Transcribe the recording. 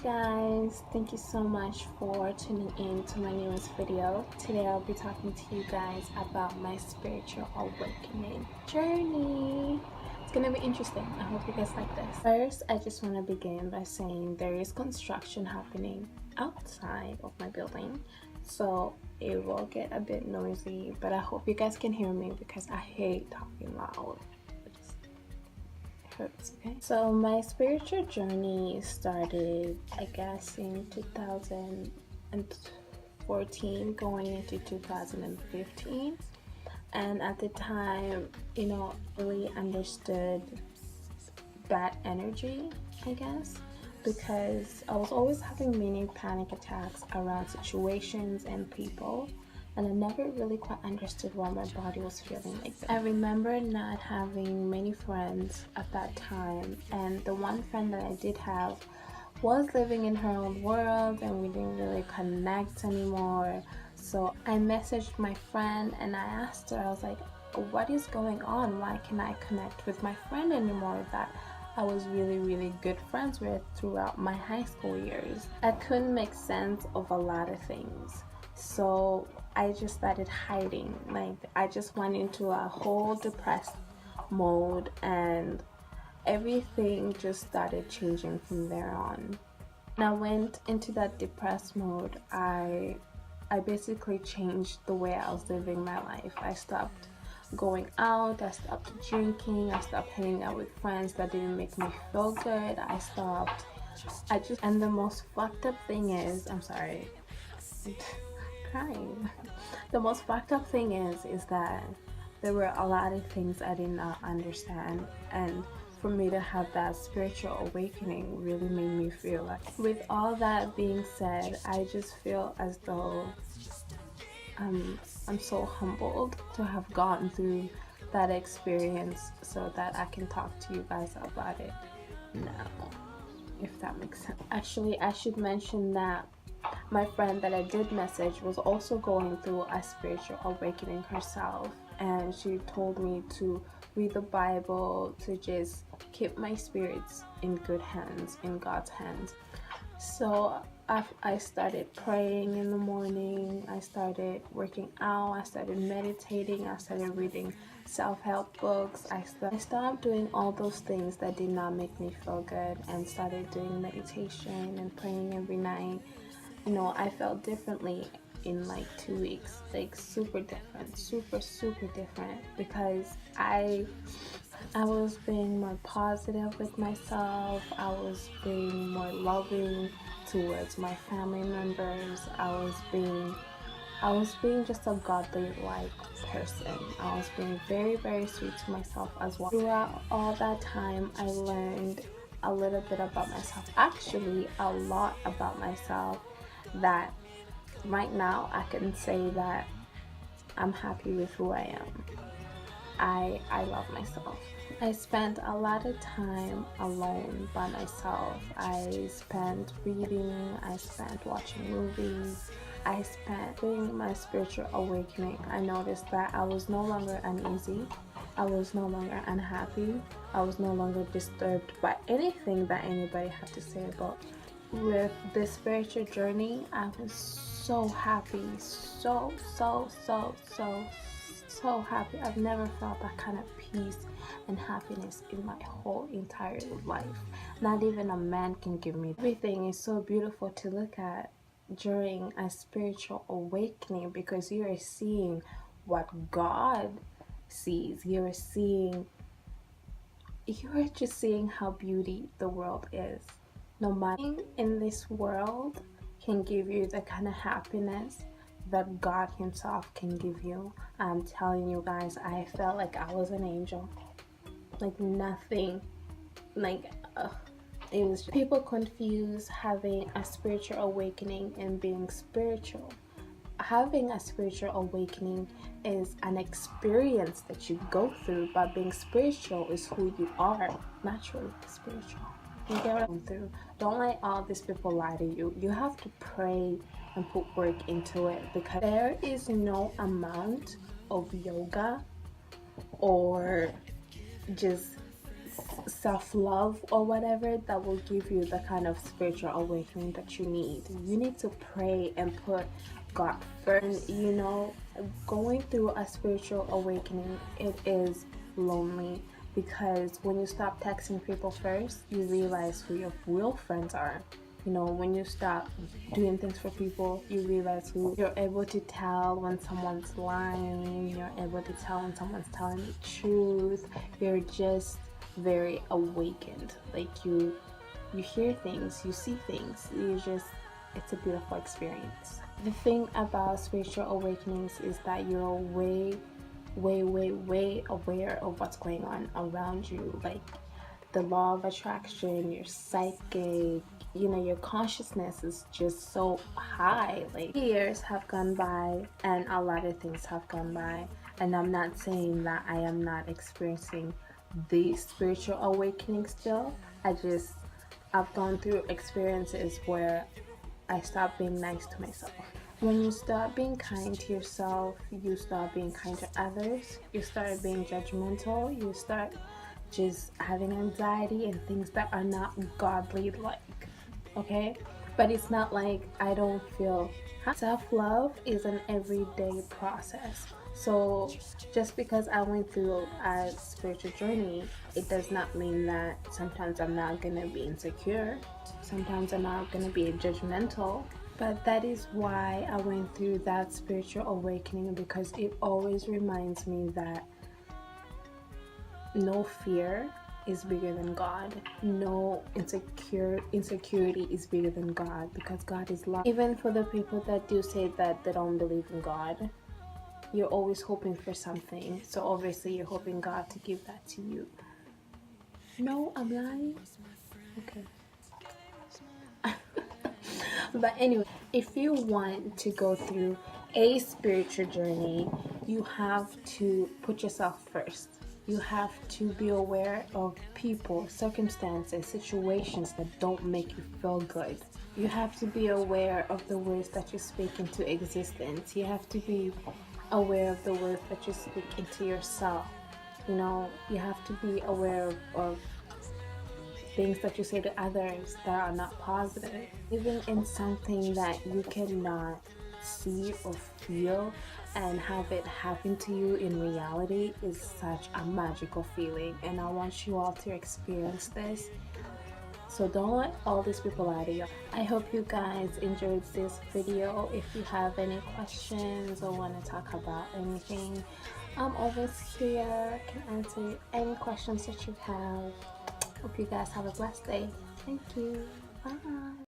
Guys, thank you so much for tuning in to my newest video. Today I'll be talking to you guys about my spiritual awakening journey. It's gonna be interesting. I hope you guys like this. First, I just want to begin by saying there is construction happening outside of my building, so it will get a bit noisy, but I hope you guys can hear me because I hate talking loud. Okay, so my spiritual journey started, I guess, in 2014 going into 2015, and at the time, really understood bad energy, I guess, because I was always having mini panic attacks around situations and people, and I never really quite understood why my body was feeling like that. I remember not having many friends at that time, and the one friend that I did have was living in her own world and we didn't really connect anymore. So I messaged my friend and I asked her, I was like, what is going on? Why can't I connect with my friend anymore that I was really good friends with throughout my high school years? I couldn't make sense of a lot of things. So I just started hiding. I just went into a whole depressed mode, and everything just started changing from there on. When I went into that depressed mode, I basically changed the way I was living my life. I stopped going out, I stopped drinking, I stopped hanging out with friends that didn't make me feel good. And the most fucked up thing is, I'm sorry, crying. The most fucked up thing is that there were a lot of things I did not understand, and for me to have that spiritual awakening really made me feel like, with all that being said, I just feel as though I'm so humbled to have gone through that experience so that I can talk to you guys about it now, if that makes sense. Actually, I should mention that my friend that I did message was also going through a spiritual awakening herself, and she told me to read the Bible, to just keep my spirits in good hands, in God's hands. So I started praying in the morning, I started working out, I started meditating, I started reading self-help books. I stopped doing all those things that did not make me feel good and started doing meditation and praying every night. I felt differently in like 2 weeks, like super different, super different, because I was being more positive with myself. I was being more loving towards my family members. I was being just a godly like person. I was being very sweet to myself as well. Throughout all that time, I learned a little bit about myself, actually a lot about myself, that right now I can say that I'm happy with who I am. I love myself. I spent a lot of time alone by myself. I spent reading, I spent watching movies, I spent doing my spiritual awakening. I noticed that I was no longer uneasy, I was no longer unhappy, I was no longer disturbed by anything that anybody had to say about me. With this spiritual journey, I was so happy, so happy. I've never felt that kind of peace and happiness in my whole entire life. Not even a man can give me. Everything is so beautiful to look at during a spiritual awakening, because you are seeing what God sees. You are just seeing how beauty the world is. No matter in this world can give you the kind of happiness that God himself can give you. I'm telling you guys, I felt like I was an angel. Like nothing, it was just, people confuse having a spiritual awakening and being spiritual. Having a spiritual awakening is an experience that you go through, but being spiritual is who you are naturally. Spiritual. You get what I'm through. Don't let all these people lie to you. You have to pray and put work into it, because there is no amount of yoga or just self-love or whatever that will give you the kind of spiritual awakening that you need. You need to pray and put God first. You know, going through a spiritual awakening, it is lonely, because when you stop texting people first, you realize who your real friends are. You know, when you stop doing things for people, you realize who you're able to tell when someone's lying, you're able to tell when someone's telling the truth. You're just very awakened. Like you hear things, you see things, it's a beautiful experience. The thing about spiritual awakenings is that you're way aware of what's going on around you, like the law of attraction, your psychic, you know, your consciousness is just so high. Like, years have gone by and a lot of things have gone by, and I'm not saying that I am not experiencing the spiritual awakening still. I've gone through experiences where I stopped being nice to myself. When you start being kind to yourself, you start being kind to others, you start being judgmental, you start just having anxiety and things that are not godly like, okay? But it's not like I don't feel. Self-love is an everyday process. So just because I went through a spiritual journey, it does not mean that sometimes I'm not gonna be insecure, sometimes I'm not gonna be judgmental. But that is why I went through that spiritual awakening, because it always reminds me that no fear is bigger than God. No insecurity is bigger than God, because God is love. Even for the people that do say that they don't believe in God, you're always hoping for something. So obviously you're hoping God to give that to you. No, I'm lying. Okay. But anyway, if you want to go through a spiritual journey, you have to put yourself first. You have to be aware of people, circumstances, situations that don't make you feel good. You have to be aware of the words that you speak into existence. You have to be aware of the words that you speak into yourself. You know, you have to be aware of things that you say to others that are not positive. Even in something that you cannot see or feel, and have it happen to you in reality is such a magical feeling, and I want you all to experience this. So don't let all these people lie to you. I hope you guys enjoyed this video. If you have any questions or want to talk about anything, I'm always here, can answer any questions that you have. Hope you guys have a blessed day. Thank you. Bye.